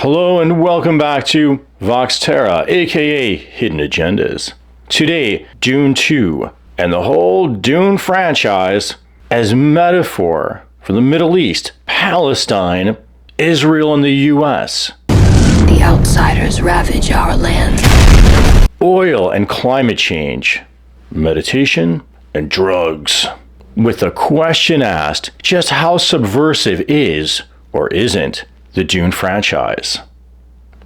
Hello and welcome back to Vox Terra, aka Hidden Agendas. Today, Dune 2 and the whole Dune franchise as metaphor for the Middle East, Palestine, Israel, and the US. The outsiders ravage our land. Oil and climate change, meditation, and drugs. With the question asked, just how subversive is, or isn't, the Dune franchise?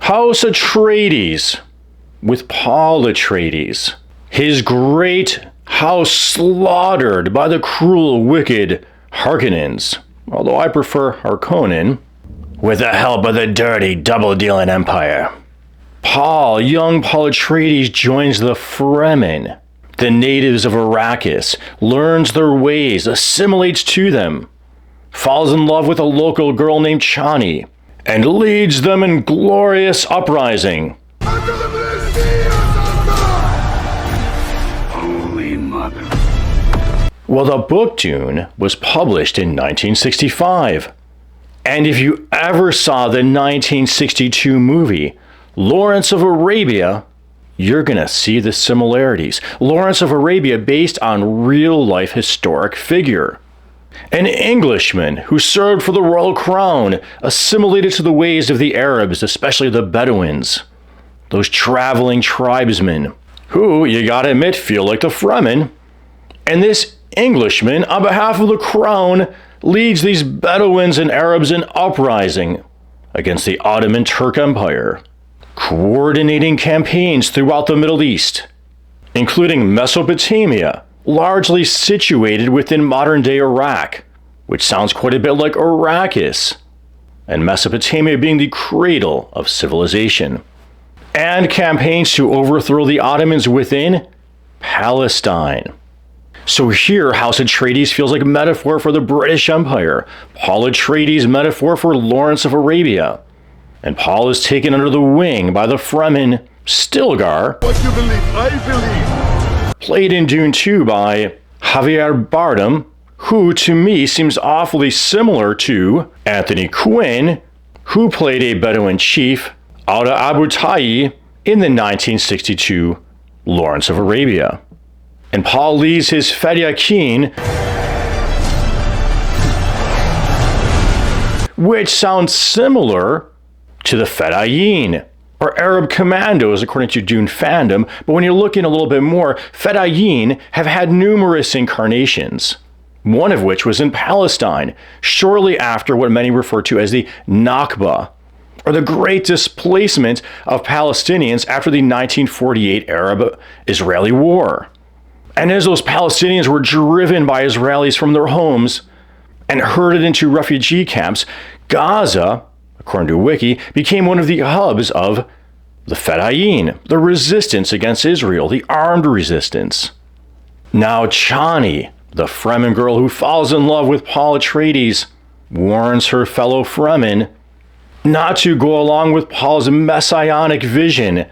House Atreides, with Paul Atreides, his great house slaughtered by the cruel, wicked Harkonnens, although I prefer Harkonnen, with the help of the dirty, double-dealing Empire. Young Paul Atreides joins the Fremen, the natives of Arakis, learns their ways, assimilates to them, falls in love with a local girl named Chani, and leads them in glorious uprising. Holy Mother. Well, the book Dune was published in 1965. And if you ever saw the 1962 movie, Laurence of Arabia, you're gonna see the similarities. Laurence of Arabia based on real-life historic figure. An Englishman who served for the royal crown, assimilated to the ways of the Arabs, especially the Bedouins. Those traveling tribesmen, who, you gotta admit, feel like the Fremen. And this Englishman, on behalf of the crown, leads these Bedouins and Arabs in uprising against the Ottoman Turk Empire, coordinating campaigns throughout the Middle East, including Mesopotamia, largely situated within modern-day Iraq, which sounds quite a bit like Arakis, and Mesopotamia being the cradle of civilization, and campaigns to overthrow the Ottomans within Palestine. So here, House Atreides feels like a metaphor for the British Empire, Paul Atreides metaphor for Laurence of Arabia, and Paul is taken under the wing by the Fremen Stilgar. What you believe, I believe. Played in Dune 2 by Javier Bardem, who to me seems awfully similar to Anthony Quinn, who played a Bedouin chief, Auda Abu Tayi, in the 1962 Lawrence of Arabia. And Paul leads his Fedaykin, which sounds similar to the Fedayeen, or Arab commandos, according to Dune fandom, but when you're looking a little bit more, Fedayeen have had numerous incarnations, one of which was in Palestine, shortly after what many refer to as the Nakba, or the great displacement of Palestinians after the 1948 Arab-Israeli War. And as those Palestinians were driven by Israelis from their homes and herded into refugee camps, Gaza, according to Wiki, became one of the hubs of the Fedayeen, the resistance against Israel, the armed resistance. Now Chani, the Fremen girl who falls in love with Paul Atreides, warns her fellow Fremen not to go along with Paul's messianic vision,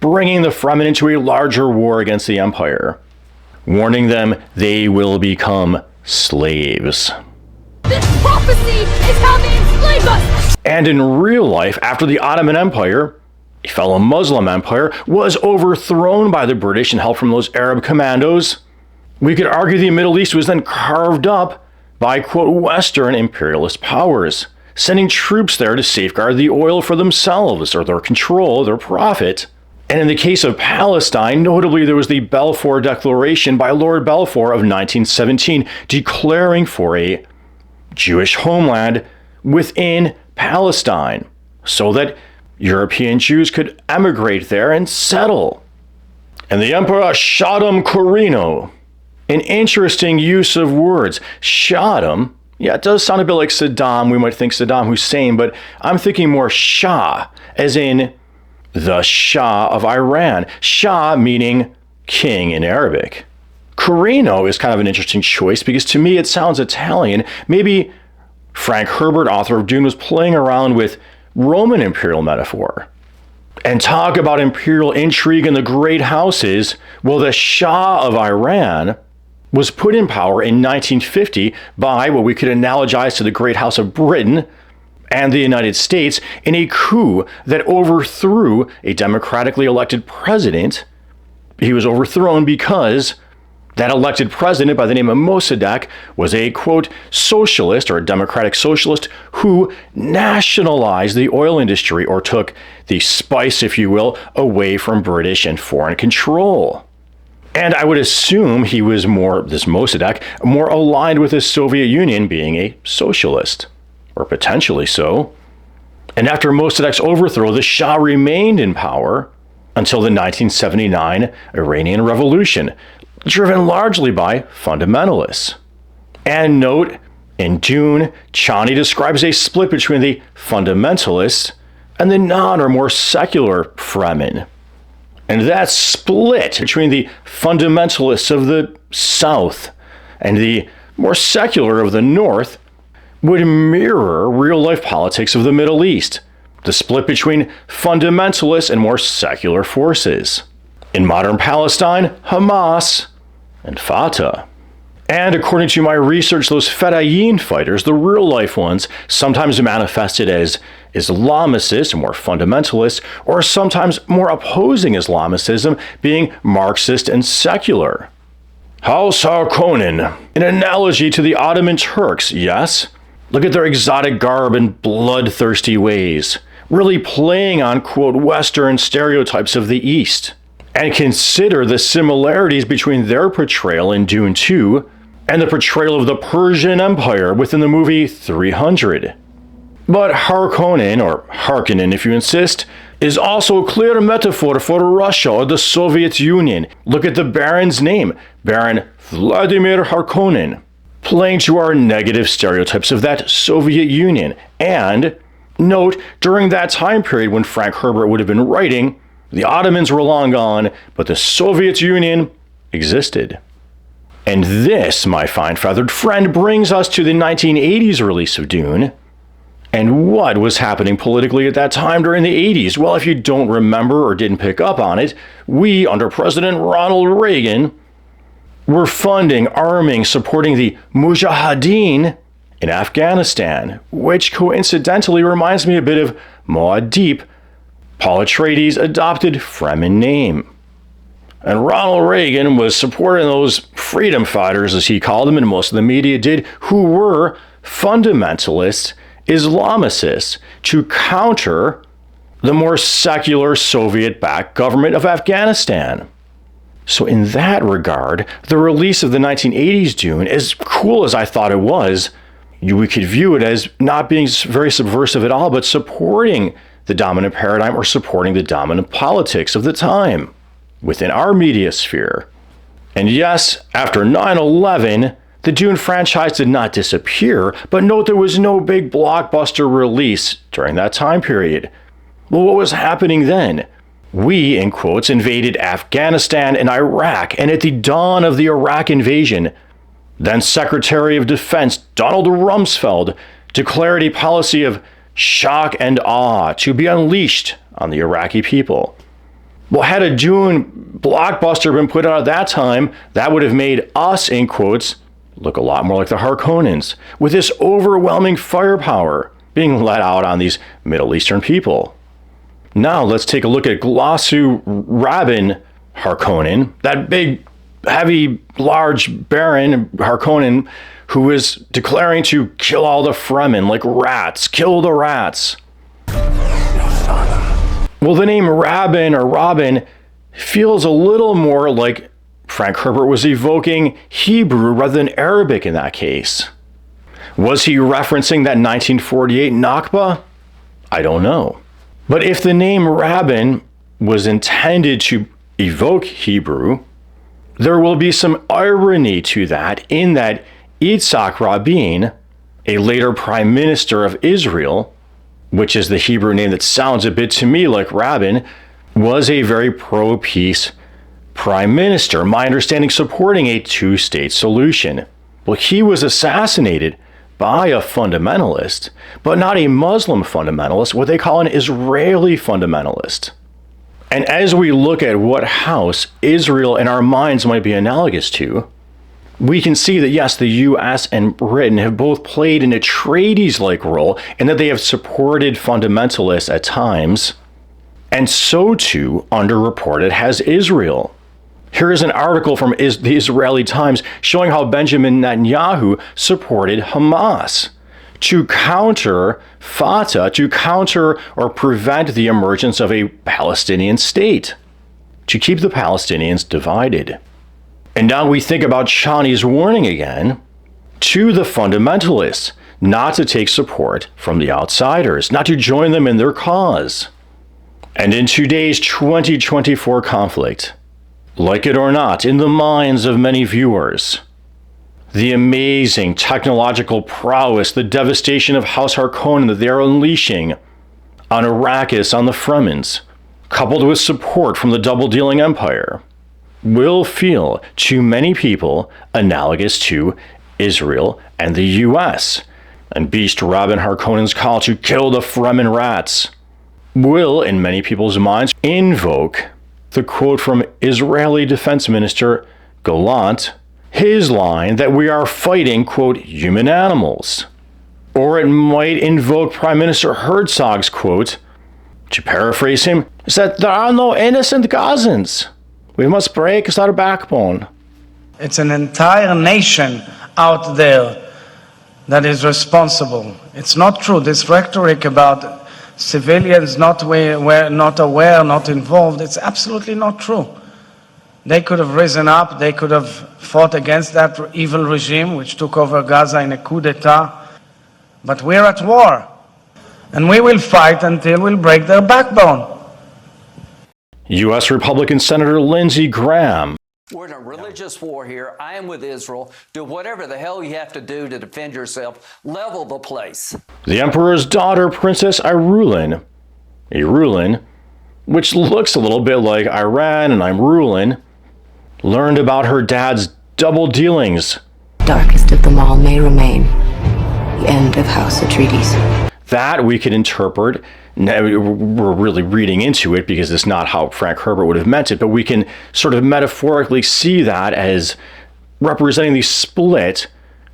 bringing the Fremen into a larger war against the Empire, warning them they will become slaves. This prophecy is how they enslave us! And in real life, after the Ottoman Empire, a fellow Muslim empire, was overthrown by the British and help from those Arab commandos, we could argue the Middle East was then carved up by, quote, Western imperialist powers, sending troops there to safeguard the oil for themselves or their control, their profit. And in the case of Palestine, notably there was the Balfour Declaration by Lord Balfour of 1917 declaring for a Jewish homeland within Palestine so that European Jews could emigrate there and settle. And the Emperor Shaddam Corrino, an interesting use of words. Shaddam, yeah, it does sound a bit like Saddam. We might think Saddam Hussein, but I'm thinking more Shah, as in the Shah of Iran. Shah meaning king in Arabic. Corrino is kind of an interesting choice because to me it sounds Italian. Maybe Frank Herbert, author of Dune, was playing around with Roman imperial metaphor. And talk about imperial intrigue in the great houses. Well, the Shah of Iran was put in power in 1950 by what we could analogize to the great house of Britain and the United States in a coup that overthrew a democratically elected president. He was overthrown because that elected president by the name of Mossadegh was a, quote, socialist or a democratic socialist who nationalized the oil industry, or took the spice, if you will, away from British and foreign control. And I would assume he was this Mossadegh, more aligned with the Soviet Union being a socialist, or potentially so. And after Mossadegh's overthrow, the Shah remained in power until the 1979 Iranian Revolution, driven largely by fundamentalists. And note, in Dune, Chani describes a split between the fundamentalists and the non or more secular Fremen. And that split between the fundamentalists of the South and the more secular of the North would mirror real-life politics of the Middle East, the split between fundamentalists and more secular forces. In modern Palestine, Hamas and Fatah. And according to my research, those Fedayeen fighters, the real-life ones, sometimes manifested as Islamicists, more fundamentalists, or sometimes more opposing Islamicism, being Marxist and secular. House Harkonnen, an analogy to the Ottoman Turks, yes? Look at their exotic garb and bloodthirsty ways, really playing on, quote, Western stereotypes of the East. And consider the similarities between their portrayal in Dune 2 and the portrayal of the Persian Empire within the movie 300. But Harkonnen, or Harkonnen if you insist, is also a clear metaphor for Russia or the Soviet Union. Look at the Baron's name, Baron Vladmir Harkonnen, playing to our negative stereotypes of that Soviet Union. And note, during that time period when Frank Herbert would have been writing, the Ottomans were long gone, but the Soviet Union existed. And this, my fine feathered friend, brings us to the 1980s release of Dune. And what was happening politically at that time during the 80s? Well, if you don't remember or didn't pick up on it, we, under President Ronald Reagan, were funding, arming, supporting the Mujahadeen in Afghanistan, which coincidentally reminds me a bit of Maud'dib, Paul Atreides' adopted Fremen name. And Ronald Reagan was supporting those freedom fighters, as he called them, and most of the media did, who were fundamentalists, Islamicists, to counter the more secular Soviet-backed government of Afghanistan. So in that regard, the release of the 1980s Dune, as cool as I thought it was, we could view it as not being very subversive at all, but supporting the dominant paradigm or supporting the dominant politics of the time within our media sphere. And yes, after 9/11, the Dune franchise did not disappear, but note there was no big blockbuster release during that time period. Well, what was happening then? We, in quotes, invaded Afghanistan and Iraq, and at the dawn of the Iraq invasion, then Secretary of Defense Donald Rumsfeld declared a policy of shock and awe to be unleashed on the Iraqi people. Well, had a Dune blockbuster been put out at that time, that would have made us, in quotes, look a lot more like the Harkonnens, with this overwhelming firepower being let out on these Middle Eastern people. Now let's take a look at Glossu Rabban Harkonnen, that big, heavy, large Baron Harkonnen who is declaring to kill all the Fremen like rats, kill the rats. Well, the name Rabban or Robin feels a little more like Frank Herbert was evoking Hebrew rather than Arabic in that case. Was he referencing that 1948 Nakba? I don't know. But if the name Rabban was intended to evoke Hebrew, there will be some irony to that in that Yitzhak Rabin, a later prime minister of Israel, which is the Hebrew name that sounds a bit to me like Rabin, was a very pro-peace prime minister, my understanding supporting a two-state solution. Well, he was assassinated by a fundamentalist, but not a Muslim fundamentalist, what they call an Israeli fundamentalist. And as we look at what house Israel in our minds might be analogous to, we can see that, yes, the US and Britain have both played an Atreides-like role and that they have supported fundamentalists at times. And so too, underreported, has Israel. Here is an article from the Israeli Times showing how Benjamin Netanyahu supported Hamas to counter Fatah, to counter or prevent the emergence of a Palestinian state, to keep the Palestinians divided. And now we think about Chani's warning again to the fundamentalists not to take support from the outsiders, not to join them in their cause. And in today's 2024 conflict, like it or not, in the minds of many viewers, the amazing technological prowess, the devastation of House Harkonnen that they are unleashing on Arakis, on the Fremens, coupled with support from the double-dealing empire, will feel to many people analogous to Israel and the US. And Beast Rabban Harkonnen's call to kill the Fremen rats will, in many people's minds, invoke the quote from Israeli Defense Minister Gallant, his line that we are fighting, quote, human animals. Or it might invoke Prime Minister Herzog's quote, to paraphrase him, is that there are no innocent Gazans. We must break our backbone. It's an entire nation out there that is responsible. It's not true. This rhetoric about civilians not aware, not involved, it's absolutely not true. They could have risen up, they could have fought against that evil regime which took over Gaza in a coup d'etat. But we're at war, and we will fight until we'll break their backbone. U.S. Republican Senator Lindsey Graham. We're in a religious war here. I am with Israel. Do whatever the hell you have to do to defend yourself. Level the place. The Emperor's daughter, Princess Irulan, which looks a little bit like Iran and I'm ruling, learned about her dad's double dealings. Darkest of them all may remain. The end of House Atreides. That we could interpret. Now, we're really reading into it because it's not how Frank Herbert would have meant it, but we can sort of metaphorically see that as representing the split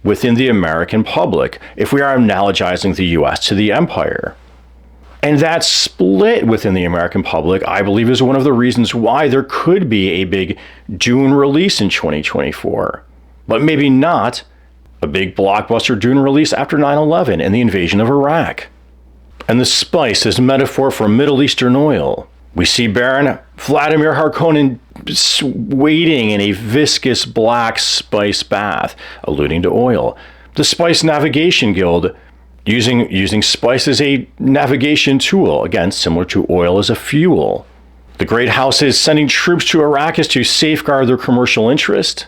within the American public, if we are analogizing the US to the empire. And that split within the American public, I believe, is one of the reasons why there could be a big Dune release in 2024, but maybe not a big blockbuster Dune release after 9/11 and the invasion of Iraq. And the spice is a metaphor for Middle Eastern oil. We see Baron Vladmir Harkonnen wading in a viscous black spice bath, alluding to oil. The Spice Navigation Guild using spice as a navigation tool, again, similar to oil as a fuel. The Great House is sending troops to Arakis to safeguard their commercial interest.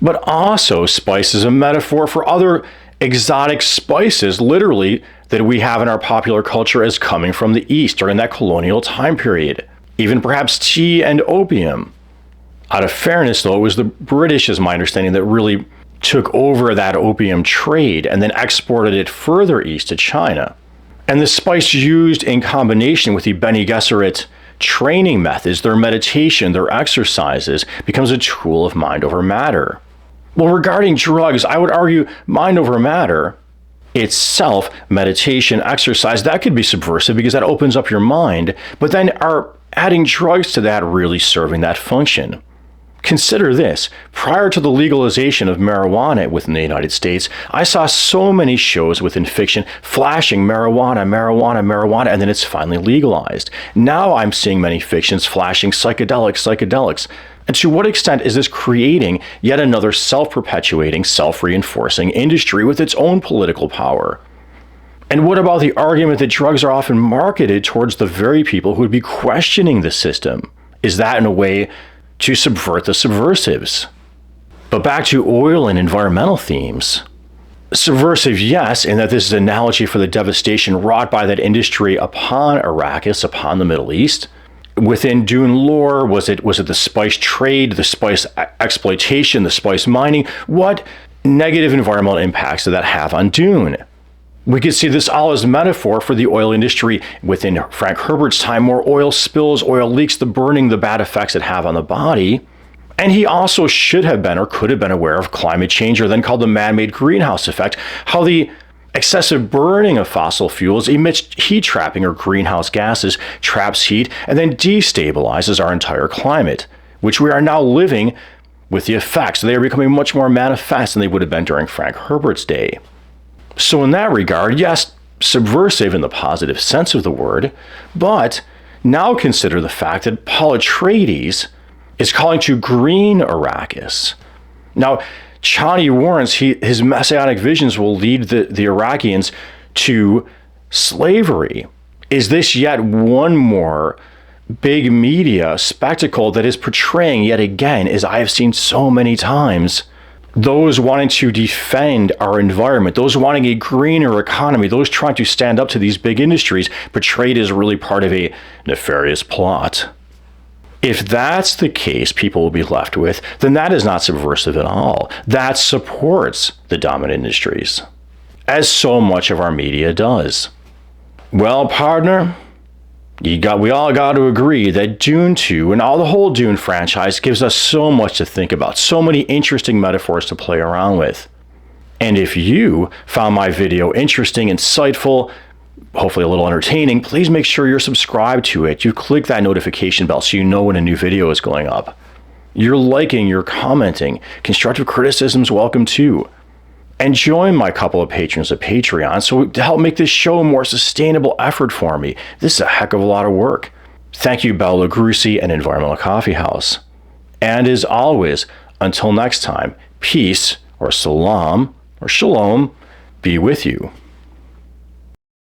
But also, spice is a metaphor for other exotic spices, literally, that we have in our popular culture as coming from the East during that colonial time period. Even perhaps tea and opium. Out of fairness, though, it was the British, is my understanding, that really took over that opium trade and then exported it further east to China. And the spice used in combination with the Bene Gesserit training methods, their meditation, their exercises, becomes a tool of mind over matter. Well, regarding drugs, I would argue mind over matter itself, meditation, exercise, that could be subversive because that opens up your mind, but then are adding drugs to that really serving that function? Consider this. Prior to the legalization of marijuana within the United States, I saw so many shows within fiction flashing marijuana, marijuana, marijuana, and then it's finally legalized. Now I'm seeing many fictions flashing psychedelics, psychedelics. And to what extent is this creating yet another self-perpetuating, self-reinforcing industry with its own political power? And what about the argument that drugs are often marketed towards the very people who would be questioning the system? Is that in a way to subvert the subversives? But back to oil and environmental themes. Subversive, yes, in that this is an analogy for the devastation wrought by that industry upon Arakis, upon the Middle East. Within Dune lore, was it the spice trade, the spice exploitation, the spice mining? What negative environmental impacts did that have on Dune? We could see this all as metaphor for the oil industry within Frank Herbert's time, more oil spills, oil leaks, the burning, the bad effects it have on the body. And he also should have been or could have been aware of climate change, or then called the man-made greenhouse effect, how the excessive burning of fossil fuels emits heat trapping or greenhouse gases, traps heat, and then destabilizes our entire climate, which we are now living with the effects. They are becoming much more manifest than they would have been during Frank Herbert's day. So in that regard, yes, subversive in the positive sense of the word, but now consider the fact that Paul Atreides is calling to green Arakis. Now, Chani warns his messianic visions will lead the Iraqians to slavery. Is this yet one more big media spectacle that is portraying yet again, as I have seen so many times, those wanting to defend our environment, those wanting a greener economy, those trying to stand up to these big industries, portrayed as really part of a nefarious plot? If that's the case people will be left with, then that is not subversive at all. That supports the dominant industries, as so much of our media does. Well, partner, we all got to agree that Dune 2 and the whole Dune franchise gives us so much to think about, so many interesting metaphors to play around with. And if you found my video interesting, insightful, hopefully a little entertaining, please make sure you're subscribed to it. You click that notification bell so you know when a new video is going up. You're liking, you're commenting. Constructive criticism's welcome too. And join my couple of patrons at Patreon to help make this show a more sustainable effort for me. This is a heck of a lot of work. Thank you, Bella Grussi and Environmental Coffee House. And as always, until next time, peace or salam or shalom be with you.